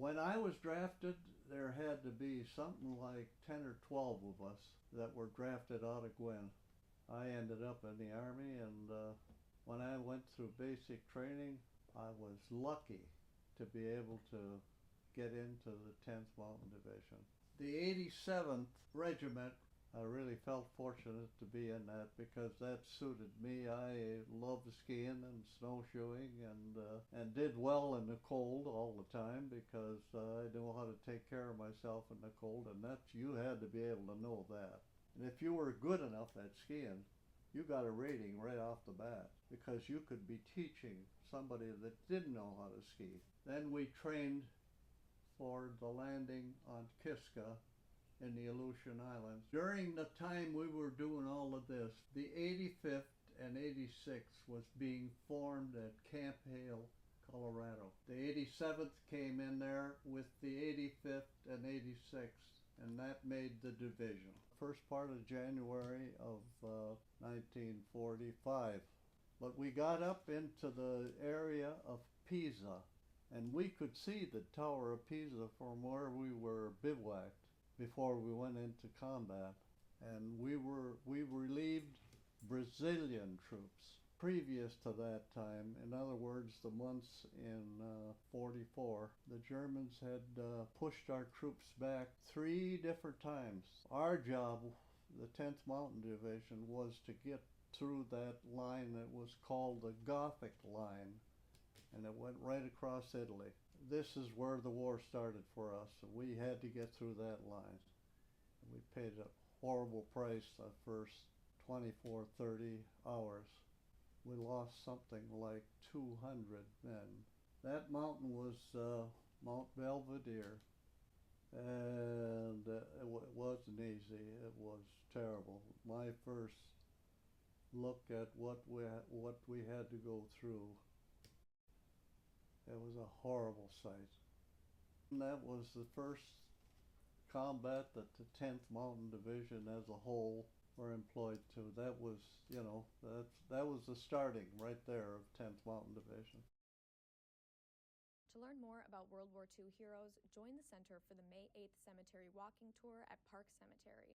When I was drafted, there had to be something like 10 or 12 of us that were drafted out of Gwinn. I ended up in the Army, and when I went through basic training, I was lucky to be able to get into the 10th Mountain Division. The 87th Regiment, I really felt fortunate to be in that because that suited me. I loved skiing and snowshoeing and did well in the cold all the time because I knew how to take care of myself in the cold, and you had to be able to know that. And if you were good enough at skiing, you got a rating right off the bat because you could be teaching somebody that didn't know how to ski. Then we trained for the landing on Kiska in the Aleutian Islands. During the time we were doing all of this, the 85th and 86th was being formed at Camp Hale, Colorado. The 87th came in there with the 85th and 86th, and that made the division. First part of January of 1945. But we got up into the area of Pisa, and we could see the Tower of Pisa from where we were bivouacked before we went into combat. And we relieved Brazilian troops. Previous to that time, in other words, the months in 44, the Germans had pushed our troops back 3 different times. Our job, the 10th Mountain Division, was to get through that line that was called the Gothic Line, and it went right across Italy. This is where the war started for us, and we had to get through that line. We paid a horrible price the first 24, 30 hours. We lost something like 200 men. That mountain was Mount Belvedere, and it wasn't easy. It was terrible. My first look at what we had to go through. It was a horrible sight. And that was the first combat that the 10th Mountain Division as a whole were employed to. That was, that was the starting right there of 10th Mountain Division. To learn more about World War II heroes, join the Center for the May 8th Cemetery Walking Tour at Park Cemetery.